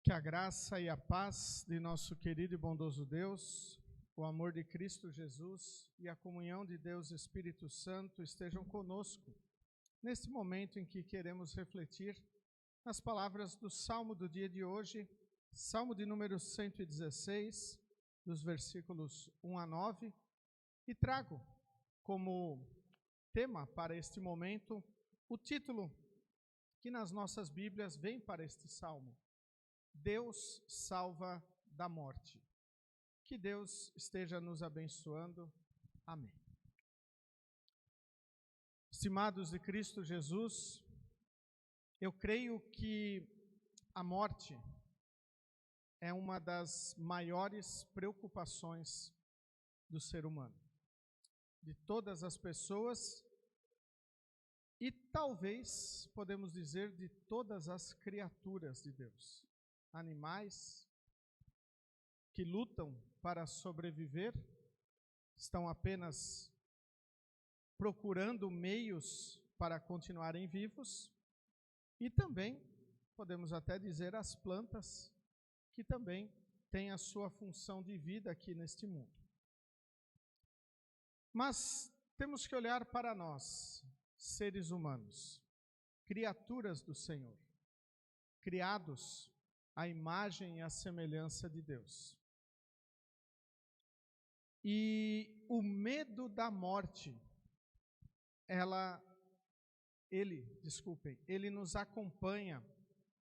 Que a graça e a paz de nosso querido e bondoso Deus, o amor de Cristo Jesus e a comunhão de Deus Espírito Santo estejam conosco neste momento em que queremos refletir nas palavras do Salmo do dia de hoje, Salmo de número 116, dos versículos 1 a 9, e trago como tema para este momento o título que nas nossas Bíblias vem para este Salmo: Deus salva da morte. Que Deus esteja nos abençoando. Amém. Estimados de Cristo Jesus, eu creio que a morte é uma das maiores preocupações do ser humano, de todas as pessoas e talvez podemos dizer de todas as criaturas de Deus. Animais que lutam para sobreviver, estão apenas procurando meios para continuarem vivos, e também, podemos até dizer, as plantas, que também têm a sua função de vida aqui neste mundo. Mas temos que olhar para nós, seres humanos, criaturas do Senhor, criados à imagem e à semelhança de Deus. E o medo da morte, ele nos acompanha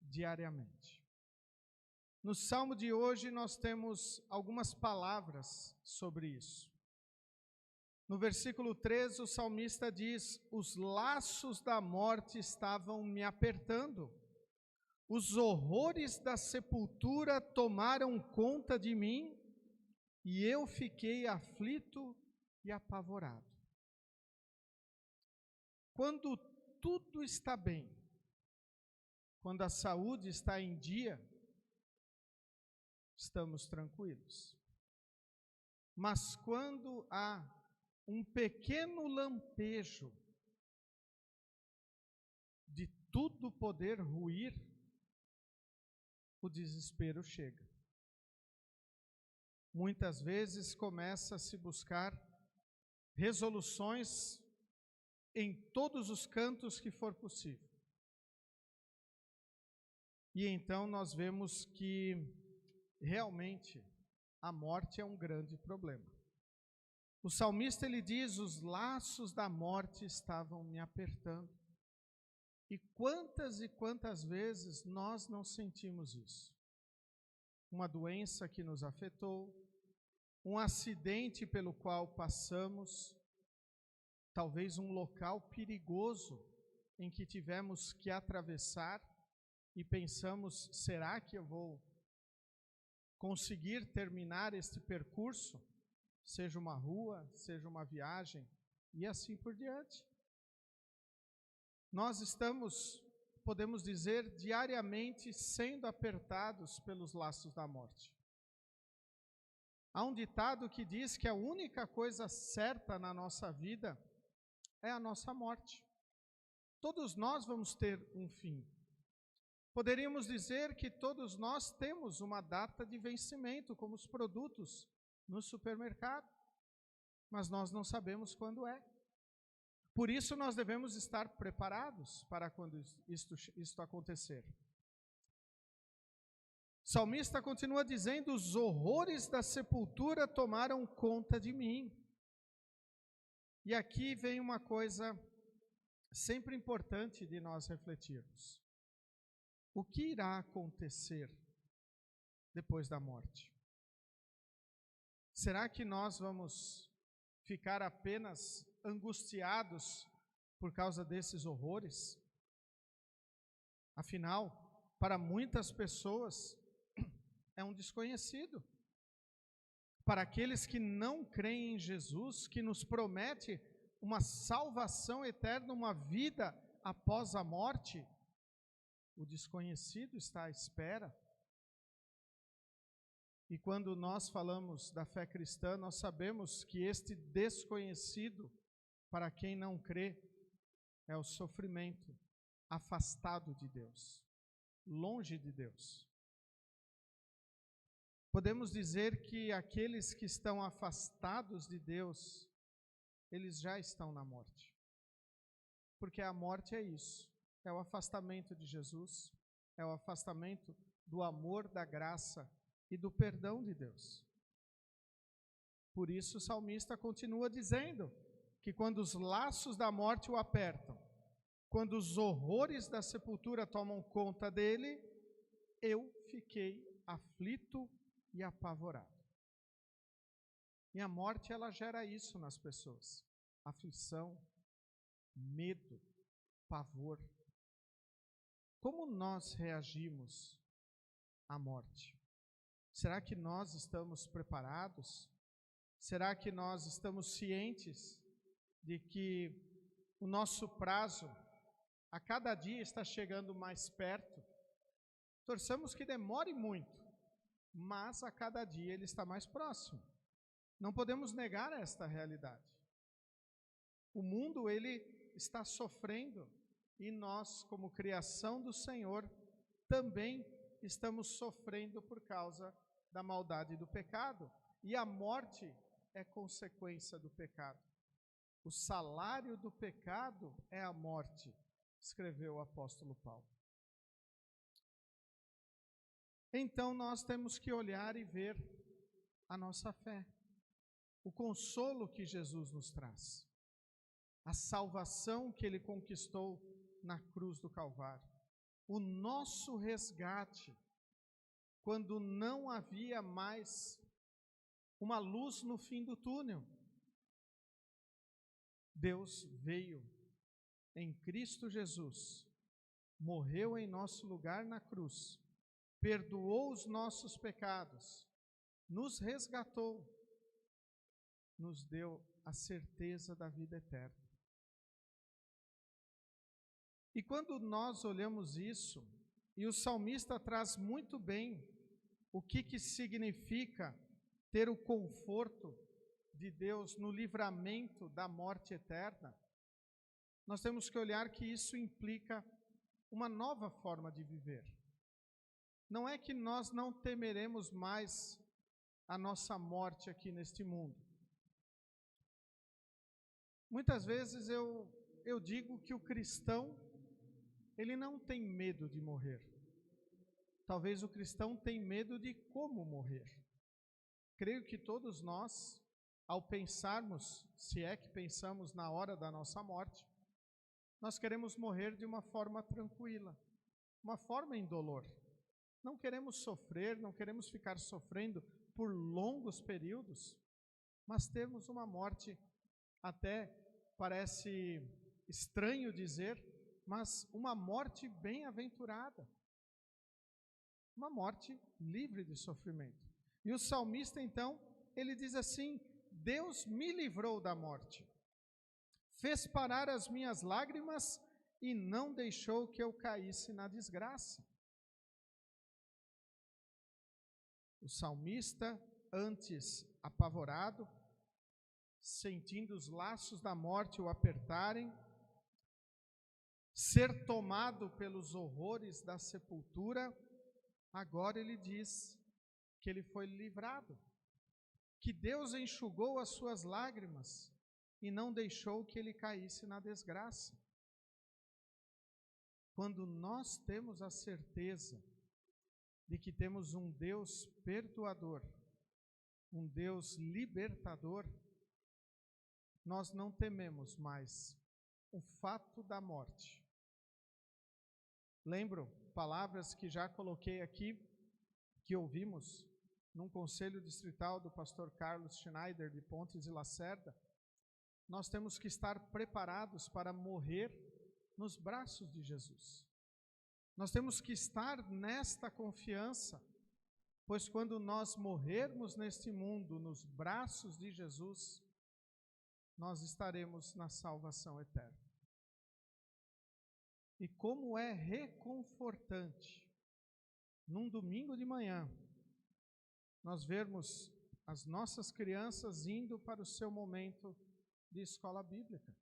diariamente. No Salmo de hoje nós temos algumas palavras sobre isso. No versículo 13 o salmista diz: os laços da morte estavam me apertando. Os horrores da sepultura tomaram conta de mim e eu fiquei aflito e apavorado. Quando tudo está bem, quando a saúde está em dia, estamos tranquilos. Mas quando há um pequeno lampejo de tudo poder ruir, o desespero chega. Muitas vezes começa a se buscar resoluções em todos os cantos que for possível. E então nós vemos que realmente a morte é um grande problema. O salmista ele diz: os laços da morte estavam me apertando. E quantas vezes nós não sentimos isso? Uma doença que nos afetou, um acidente pelo qual passamos, talvez um local perigoso em que tivemos que atravessar e pensamos: será que eu vou conseguir terminar este percurso? Seja uma rua, seja uma viagem, e assim por diante. Nós estamos, podemos dizer, diariamente sendo apertados pelos laços da morte. Há um ditado que diz que a única coisa certa na nossa vida é a nossa morte. Todos nós vamos ter um fim. Poderíamos dizer que todos nós temos uma data de vencimento, como os produtos no supermercado, mas nós não sabemos quando é. Por isso nós devemos estar preparados para quando isto acontecer. O salmista continua dizendo: os horrores da sepultura tomaram conta de mim. E aqui vem uma coisa sempre importante de nós refletirmos. O que irá acontecer depois da morte? Será que nós vamos ficar apenas angustiados por causa desses horrores? Afinal, para muitas pessoas é um desconhecido. Para aqueles que não creem em Jesus, que nos promete uma salvação eterna, uma vida após a morte, o desconhecido está à espera. E quando nós falamos da fé cristã, nós sabemos que este desconhecido, para quem não crê, é o sofrimento, afastado de Deus, longe de Deus. podemos dizer que aqueles que estão afastados de Deus, eles já estão na morte. Porque a morte é isso, é o afastamento de Jesus, é o afastamento do amor, da graça e do perdão de Deus. Por isso o salmista continua dizendo que quando os laços da morte o apertam, quando os horrores da sepultura tomam conta dele, eu fiquei aflito e apavorado. E a morte, ela gera isso nas pessoas: aflição, medo, pavor. Como nós reagimos à morte? Será que nós estamos preparados? Será que nós estamos cientes de que o nosso prazo a cada dia está chegando mais perto? Torçamos que demore muito, mas a cada dia ele está mais próximo. Não podemos negar esta realidade. O mundo, ele está sofrendo e nós, como criação do Senhor, também estamos sofrendo por causa da maldade do pecado. E a morte é consequência do pecado. O salário do pecado é a morte, escreveu o apóstolo Paulo. Então nós temos que olhar e ver a nossa fé, o consolo que Jesus nos traz, a salvação que Ele conquistou na cruz do Calvário, o nosso resgate, quando não havia mais uma luz no fim do túnel. Deus veio em Cristo Jesus, morreu em nosso lugar na cruz, perdoou os nossos pecados, nos resgatou, nos deu a certeza da vida eterna. E quando nós olhamos isso, e o salmista traz muito bem o que significa ter o conforto de Deus no livramento da morte eterna, nós temos que olhar que isso implica uma nova forma de viver. Não é que nós não temeremos mais a nossa morte aqui neste mundo. Muitas vezes eu digo que o cristão, ele não tem medo de morrer. Talvez o cristão tenha medo de como morrer. Creio que todos nós, ao pensarmos, se é que pensamos na hora da nossa morte, nós queremos morrer de uma forma tranquila, uma forma indolor. Não queremos sofrer, não queremos ficar sofrendo por longos períodos, mas termos uma morte, até parece estranho dizer, mas uma morte bem-aventurada, uma morte livre de sofrimento. E o salmista, então, ele diz assim: Deus me livrou da morte, fez parar as minhas lágrimas e não deixou que eu caísse na desgraça. O salmista, antes apavorado, sentindo os laços da morte o apertarem, ser tomado pelos horrores da sepultura, agora ele diz que ele foi livrado, que Deus enxugou as suas lágrimas e não deixou que ele caísse na desgraça. Quando nós temos a certeza de que temos um Deus perdoador, um Deus libertador, nós não tememos mais o fato da morte. Lembro palavras que já coloquei aqui, que ouvimos num conselho distrital do pastor Carlos Schneider, de Pontes e Lacerda. Nós temos que estar preparados para morrer nos braços de Jesus. Nós temos que estar nesta confiança, pois quando nós morrermos neste mundo, nos braços de Jesus, nós estaremos na salvação eterna. E como é reconfortante, num domingo de manhã, nós vermos as nossas crianças indo para o seu momento de escola bíblica,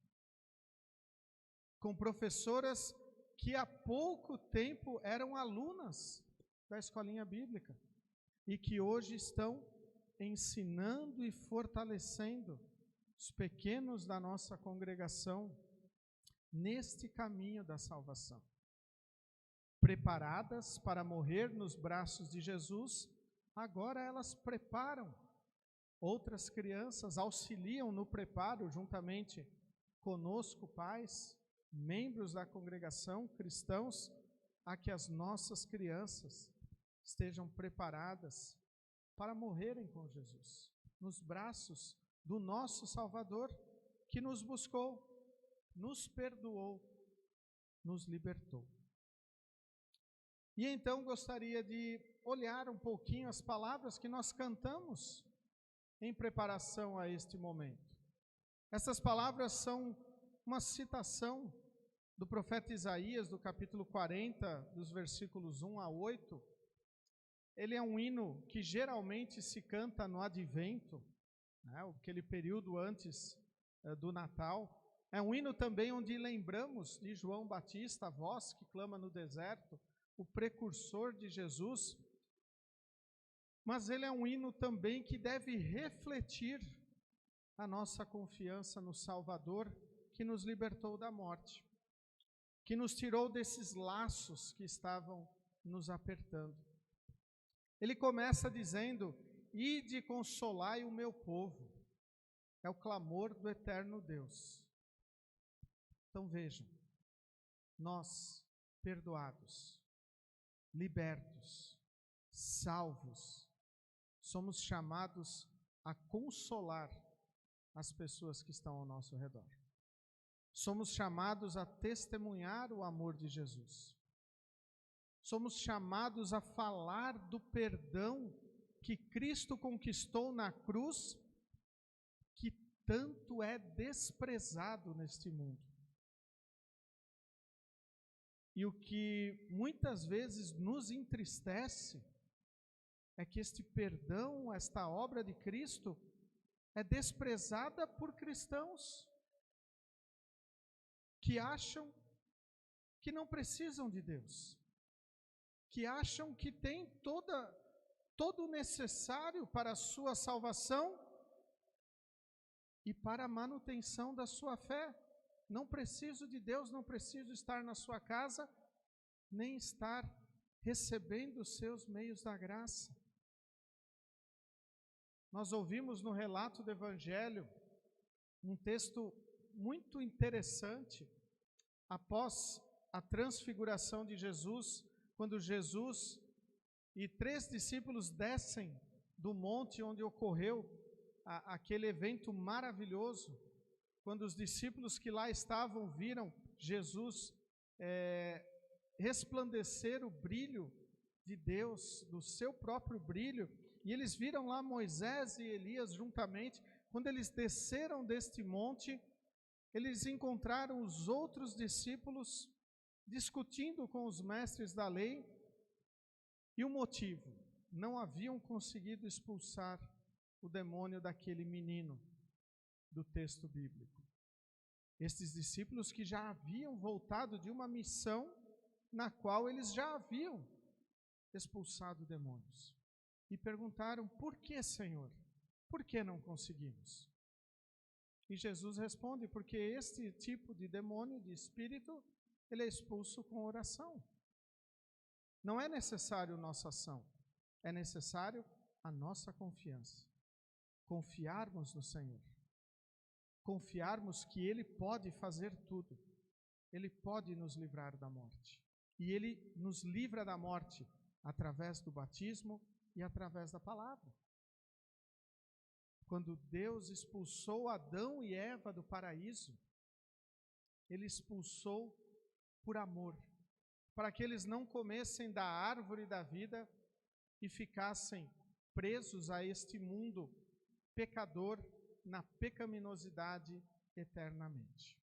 com professoras que há pouco tempo eram alunas da escolinha bíblica, e que hoje estão ensinando e fortalecendo os pequenos da nossa congregação neste caminho da salvação. Preparadas para morrer nos braços de Jesus, agora elas preparam outras crianças, auxiliam no preparo juntamente conosco, pais, membros da congregação, cristãos, a que as nossas crianças estejam preparadas para morrerem com Jesus, nos braços do nosso Salvador, que nos buscou, nos perdoou, nos libertou. E então gostaria de olhar um pouquinho as palavras que nós cantamos em preparação a este momento. Essas palavras são uma citação do profeta Isaías, do capítulo 40, dos versículos 1 a 8. Ele é um hino que geralmente se canta no Advento, né, aquele período antes do Natal. É um hino também onde lembramos de João Batista, a voz que clama no deserto, o precursor de Jesus. Mas ele é um hino também que deve refletir a nossa confiança no Salvador, que nos libertou da morte, que nos tirou desses laços que estavam nos apertando. Ele começa dizendo: ide consolai o meu povo. É o clamor do eterno Deus. Então vejam, nós, perdoados, libertos, salvos, somos chamados a consolar as pessoas que estão ao nosso redor. Somos chamados a testemunhar o amor de Jesus. Somos chamados a falar do perdão que Cristo conquistou na cruz, que tanto é desprezado neste mundo. E o que muitas vezes nos entristece é que este perdão, esta obra de Cristo, é desprezada por cristãos que acham que não precisam de Deus, que acham que têm todo o necessário para a sua salvação e para a manutenção da sua fé. Não preciso de Deus, não preciso estar na sua casa, nem estar recebendo os seus meios da graça. Nós ouvimos no relato do Evangelho um texto muito interessante, após a transfiguração de Jesus, quando Jesus e 3 discípulos descem do monte onde ocorreu aquele evento maravilhoso, quando os discípulos que lá estavam viram Jesus resplandecer o brilho de Deus, do seu próprio brilho, e eles viram lá Moisés e Elias juntamente. Quando eles desceram deste monte, eles encontraram os outros discípulos discutindo com os mestres da lei, e o motivo: não haviam conseguido expulsar o demônio daquele menino do texto bíblico. Estes discípulos que já haviam voltado de uma missão na qual eles já haviam expulsado demônios. E perguntaram: por que, Senhor? Por que não conseguimos? E Jesus responde: porque este tipo de demônio, de espírito, ele é expulso com oração. Não é necessário nossa ação, é necessário a nossa confiança. Confiarmos no Senhor. Confiarmos que Ele pode fazer tudo. Ele pode nos livrar da morte. E Ele nos livra da morte através do batismo e através da palavra. Quando Deus expulsou Adão e Eva do paraíso, Ele expulsou por amor, para que eles não comessem da árvore da vida e ficassem presos a este mundo pecador, na pecaminosidade eternamente.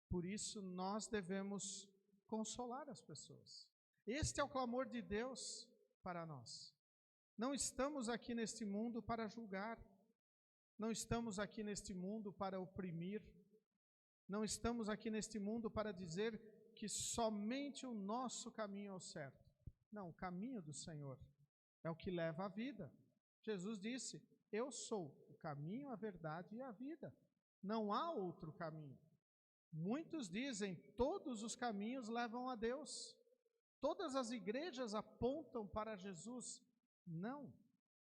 Por isso nós devemos consolar as pessoas. Este é o clamor de Deus para nós. Não estamos aqui neste mundo para julgar, não estamos aqui neste mundo para oprimir, não estamos aqui neste mundo para dizer que somente o nosso caminho é o certo. Não, o caminho do Senhor é o que leva à vida. Jesus disse: eu sou o caminho, a verdade e a vida. Não há outro caminho. Muitos dizem: todos os caminhos levam a Deus. Todas as igrejas apontam para Jesus. Não.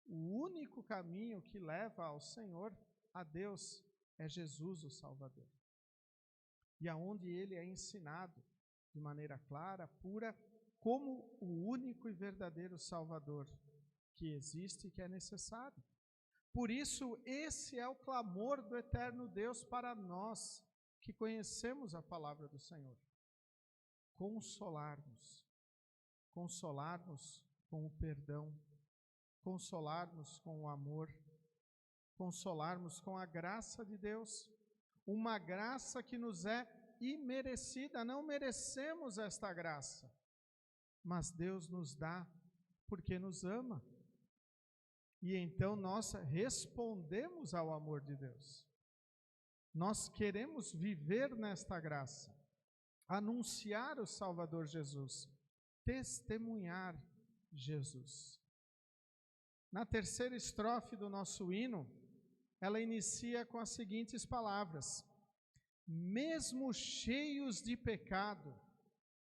O único caminho que leva ao Senhor, a Deus, é Jesus o Salvador. E aonde ele é ensinado de maneira clara, pura, como o único e verdadeiro Salvador que existe e que é necessário. Por isso, esse é o clamor do eterno Deus para nós que conhecemos a palavra do Senhor. Consolar-nos. Consolar-nos com o perdão. Consolar-nos com o amor. Consolar-nos com a graça de Deus. Uma graça que nos é imerecida. Não merecemos esta graça, mas Deus nos dá porque nos ama. E então nós respondemos ao amor de Deus. Nós queremos viver nesta graça, anunciar o Salvador Jesus, testemunhar Jesus. Na terceira estrofe do nosso hino, ela inicia com as seguintes palavras: mesmo cheios de pecado,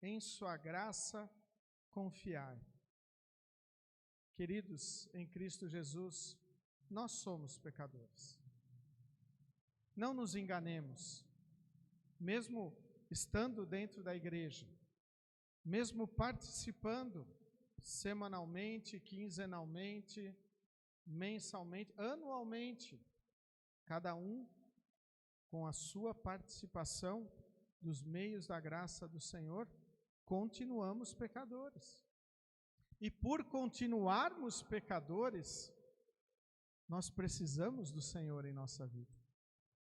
em sua graça confiai. Queridos, em Cristo Jesus, nós somos pecadores. Não nos enganemos, mesmo estando dentro da igreja, mesmo participando semanalmente, quinzenalmente, mensalmente, anualmente, cada um com a sua participação dos meios da graça do Senhor, continuamos pecadores. E por continuarmos pecadores, nós precisamos do Senhor em nossa vida.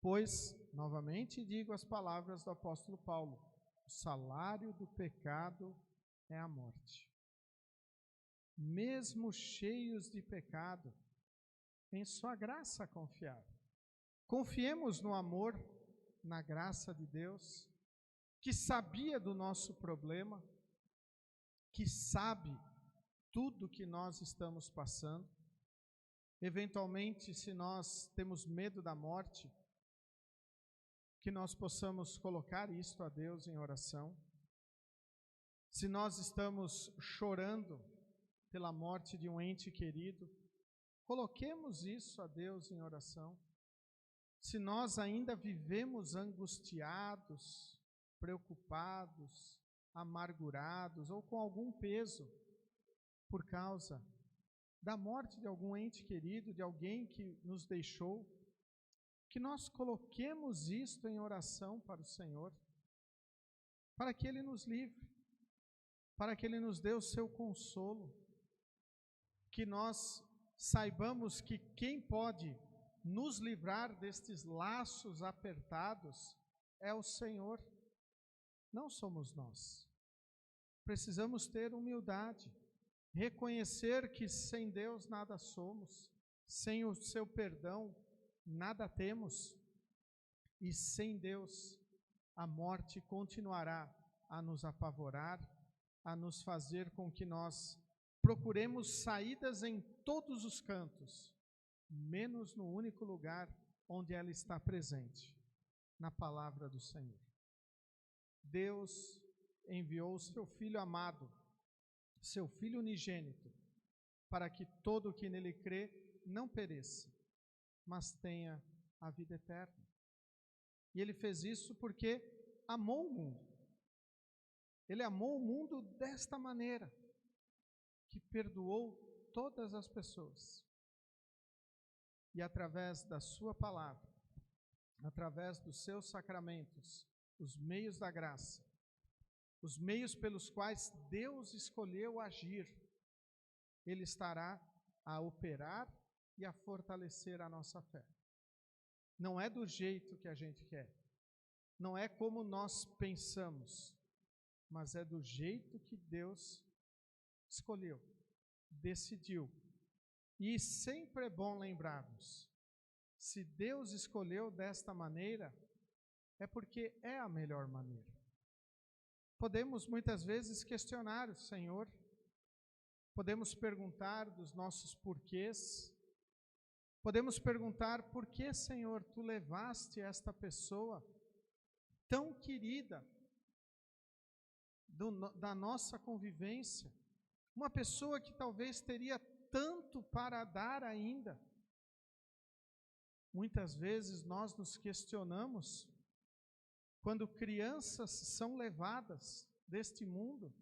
Pois, novamente digo as palavras do apóstolo Paulo: o salário do pecado é a morte. Mesmo cheios de pecado, em sua graça confiar. Confiemos no amor, na graça de Deus, que sabia do nosso problema, que sabe tudo que nós estamos passando. Eventualmente, se nós temos medo da morte, que nós possamos colocar isto a Deus em oração. Se nós estamos chorando pela morte de um ente querido, coloquemos isso a Deus em oração. Se nós ainda vivemos angustiados, preocupados, amargurados ou com algum peso por causa da morte de algum ente querido, de alguém que nos deixou, que nós coloquemos isto em oração para o Senhor, para que Ele nos livre, para que Ele nos dê o seu consolo, que nós saibamos que quem pode nos livrar destes laços apertados é o Senhor, não somos nós. Precisamos ter humildade, reconhecer que sem Deus nada somos, sem o seu perdão nada temos, e sem Deus a morte continuará a nos apavorar, a nos fazer com que nós procuremos saídas em todos os cantos, menos no único lugar onde ela está presente, na palavra do Senhor. Deus enviou o seu Filho amado, seu Filho unigênito, para que todo o que nele crê não pereça, mas tenha a vida eterna. E Ele fez isso porque amou o mundo. Ele amou o mundo desta maneira, que perdoou todas as pessoas. E através da sua palavra, através dos seus sacramentos, os meios da graça, os meios pelos quais Deus escolheu agir, Ele estará a operar e a fortalecer a nossa fé. Não é do jeito que a gente quer, não é como nós pensamos, mas é do jeito que Deus escolheu, decidiu. E sempre é bom lembrarmos, se Deus escolheu desta maneira, é porque é a melhor maneira. Podemos muitas vezes questionar o Senhor, Podemos perguntar dos nossos porquês. Podemos perguntar: por que, Senhor, tu levaste esta pessoa tão querida da nossa convivência, uma pessoa que talvez teria tanto para dar ainda? Muitas vezes nós nos questionamos quando crianças são levadas deste mundo,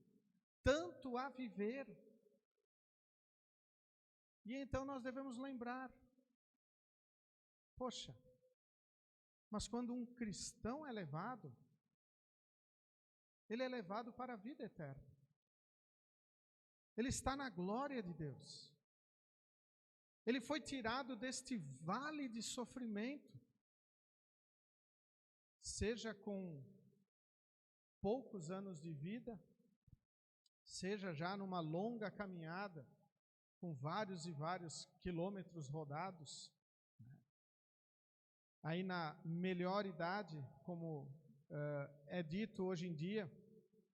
tanto a viver. E então nós devemos lembrar: poxa, mas quando um cristão é levado, ele é levado para a vida eterna. Ele está na glória de Deus. Ele foi tirado deste vale de sofrimento, seja com poucos anos de vida, seja já numa longa caminhada, com vários e vários quilômetros rodados, aí na melhor idade, como é dito hoje em dia,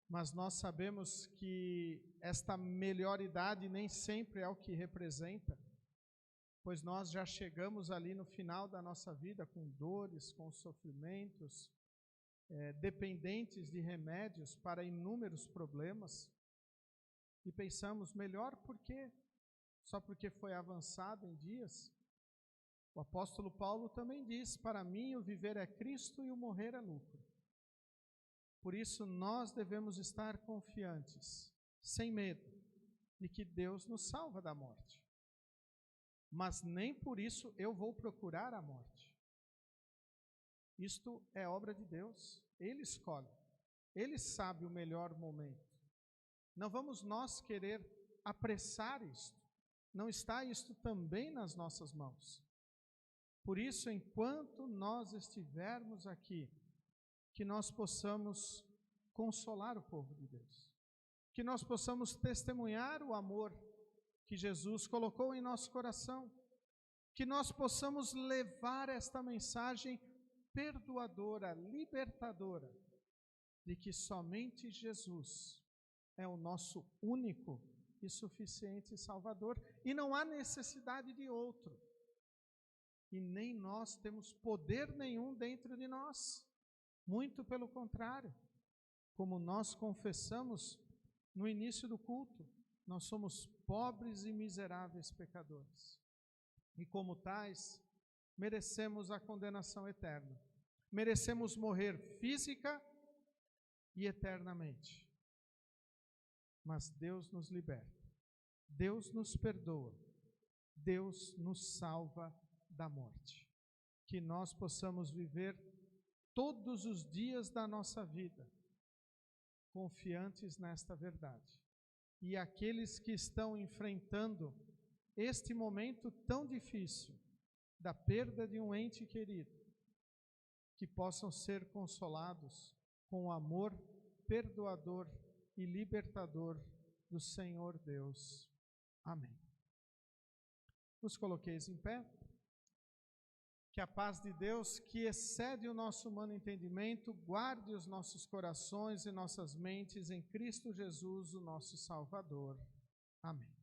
mas nós sabemos que esta melhor idade nem sempre é o que representa, pois nós já chegamos ali no final da nossa vida com dores, com sofrimentos, dependentes de remédios para inúmeros problemas, e pensamos: melhor por quê? Só porque foi avançado em dias? O apóstolo Paulo também diz: para mim o viver é Cristo e o morrer é lucro. Por isso nós devemos estar confiantes, sem medo, de que Deus nos salva da morte. Mas nem por isso eu vou procurar a morte. Isto é obra de Deus. Ele escolhe. Ele sabe o melhor momento. Não vamos nós querer apressar isto. Não está isto também nas nossas mãos. Por isso, enquanto nós estivermos aqui, que nós possamos consolar o povo de Deus. Que nós possamos testemunhar o amor que Jesus colocou em nosso coração, que nós possamos levar esta mensagem perdoadora, libertadora, de que somente Jesus é o nosso único e suficiente Salvador, e não há necessidade de outro, e nem nós temos poder nenhum dentro de nós, muito pelo contrário, como nós confessamos no início do culto, nós somos pobres e miseráveis pecadores. E como tais, merecemos a condenação eterna. Merecemos morrer física e eternamente. Mas Deus nos liberta. Deus nos perdoa. Deus nos salva da morte. Que nós possamos viver todos os dias da nossa vida confiantes nesta verdade. E aqueles que estão enfrentando este momento tão difícil da perda de um ente querido, que possam ser consolados com o amor perdoador e libertador do Senhor Deus. Amém. Nos coloqueis em pé. Que a paz de Deus, que excede o nosso humano entendimento, guarde os nossos corações e nossas mentes em Cristo Jesus, o nosso Salvador. Amém.